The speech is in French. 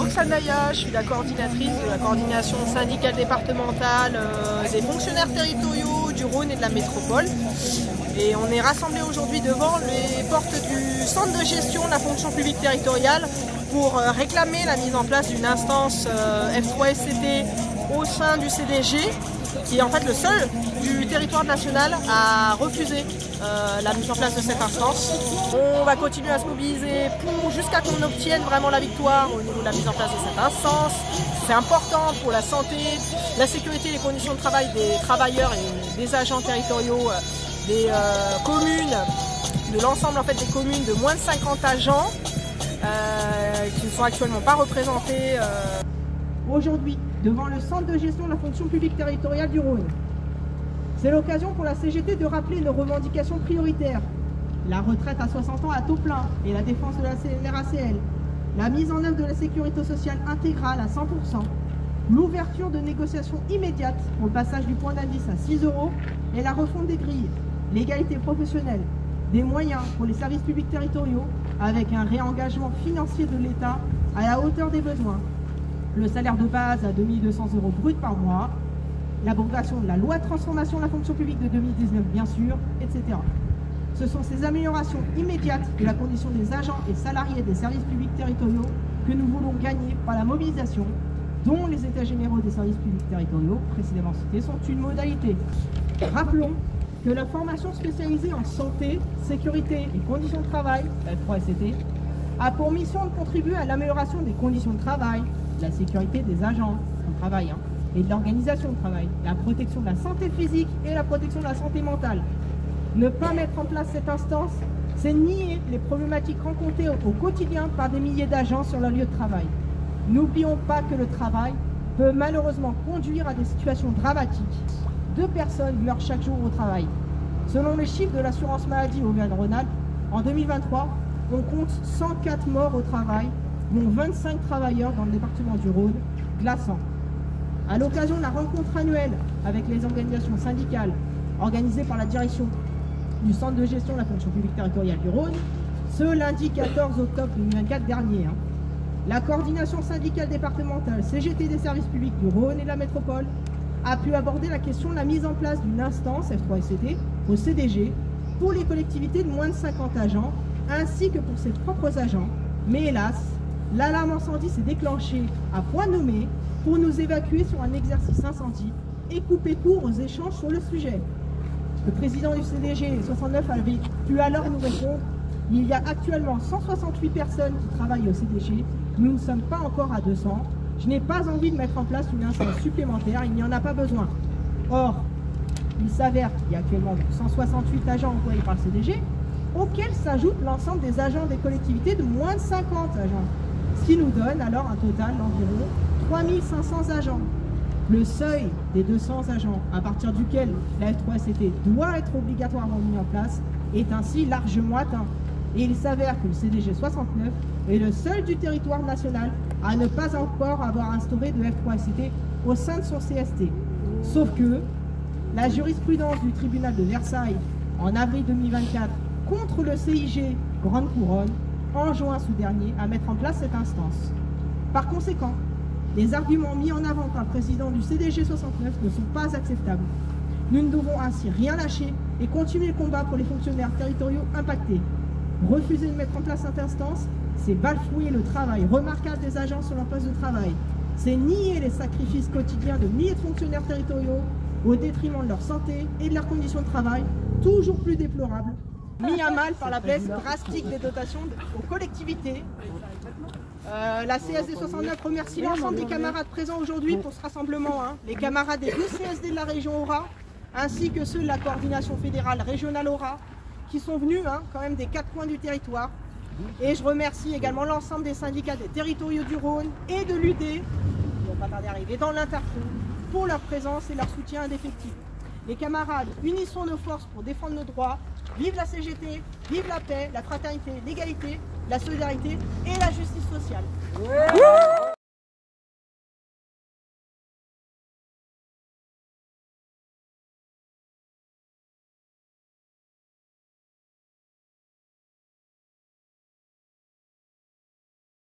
Roxane Naya, je suis la coordinatrice de la coordination syndicale départementale des fonctionnaires territoriaux du Rhône et de la métropole. Et on est rassemblés aujourd'hui devant les portes du centre de gestion de la fonction publique territoriale pour réclamer la mise en place d'une instance F3SCT au sein du CDG, qui est en fait le seul du territoire national à refuser la mise en place de cette instance. On va continuer à se mobiliser jusqu'à qu'on obtienne vraiment la victoire au niveau de la mise en place de cette instance. C'est important pour la santé, la sécurité et les conditions de travail des travailleurs et des agents territoriaux des communes, de l'ensemble en fait des communes de moins de 50 agents qui ne sont actuellement pas représentés. Aujourd'hui, devant le centre de gestion de la fonction publique territoriale du Rhône. C'est l'occasion pour la CGT de rappeler nos revendications prioritaires. La retraite à 60 ans à taux plein et la défense de la CNRACL. La mise en œuvre de la sécurité sociale intégrale à 100%. L'ouverture de négociations immédiates pour le passage du point d'indice à 6 € et la refonte des grilles. L'égalité professionnelle. Des moyens pour les services publics territoriaux avec un réengagement financier de l'État à la hauteur des besoins. Le salaire de base à 2 200 € brut par mois, l'abrogation de la loi de transformation de la fonction publique de 2019 bien sûr, etc. Ce sont ces améliorations immédiates de la condition des agents et salariés des services publics territoriaux que nous voulons gagner par la mobilisation, dont les états généraux des services publics territoriaux, précédemment cités, sont une modalité. Rappelons que la formation spécialisée en santé, sécurité et conditions de travail, la F3SCT, a pour mission de contribuer à l'amélioration des conditions de travail, de la sécurité des agents au travail et de l'organisation de travail, la protection de la santé physique et la protection de la santé mentale. Ne pas mettre en place cette instance, c'est nier les problématiques rencontrées au quotidien par des milliers d'agents sur leur lieu de travail. N'oublions pas que le travail peut malheureusement conduire à des situations dramatiques. 2 personnes meurent chaque jour au travail. Selon les chiffres de l'assurance maladie Auvergne-Rhône-Alpes, en 2023, on compte 104 morts au travail, dont 25 travailleurs dans le département du Rhône, glaçant. À l'occasion de la rencontre annuelle avec les organisations syndicales organisée par la direction du centre de gestion de la fonction publique territoriale du Rhône, ce lundi 14 octobre 2024 dernier, la coordination syndicale départementale CGT des services publics du Rhône et de la métropole a pu aborder la question de la mise en place d'une instance F3SCT au CDG pour les collectivités de moins de 50 agents ainsi que pour ses propres agents. Mais hélas, l'alarme incendie s'est déclenchée à point nommé pour nous évacuer sur un exercice incendie et couper court aux échanges sur le sujet. Le président du CDG 69 avait pu alors nous répondre: il y a actuellement 168 personnes qui travaillent au CDG, nous ne sommes pas encore à 200, je n'ai pas envie de mettre en place une instance supplémentaire, il n'y en a pas besoin. Or, il s'avère qu'il y a actuellement 168 agents employés par le CDG, auxquels s'ajoute l'ensemble des agents des collectivités de moins de 50 agents, ce qui nous donne alors un total d'environ 3500 agents. Le seuil des 200 agents, à partir duquel la F3SCT doit être obligatoirement mise en place, est ainsi largement atteint. Et il s'avère que le CDG 69 est le seul du territoire national à ne pas encore avoir instauré de F3SCT au sein de son CST. Sauf que la jurisprudence du tribunal de Versailles en avril 2024 contre le CIG Grande Couronne enjoint ce dernier à mettre en place cette instance. Par conséquent, les arguments mis en avant par le président du CDG 69 ne sont pas acceptables. Nous ne devons ainsi rien lâcher et continuer le combat pour les fonctionnaires territoriaux impactés. Refuser de mettre en place cette instance, c'est bafouer le travail remarquable des agents sur leur poste de travail. C'est nier les sacrifices quotidiens de milliers de fonctionnaires territoriaux au détriment de leur santé et de leurs conditions de travail, toujours plus déplorables, mis à mal par la baisse drastique des dotations aux collectivités. La CSD 69 remercie l'ensemble des camarades présents aujourd'hui pour ce rassemblement, les camarades des 12 CSD de la région Aura, ainsi que ceux de la coordination fédérale régionale Aura, qui sont venus quand même des 4 coins du territoire. Et je remercie également l'ensemble des syndicats des territoriaux du Rhône et de l'UD, qui vont pas tarder à arriver dans l'Interco, pour leur présence et leur soutien indéfectible. Les camarades, unissons nos forces pour défendre nos droits. Vive la CGT, vive la paix, la fraternité, l'égalité, la solidarité et la justice sociale.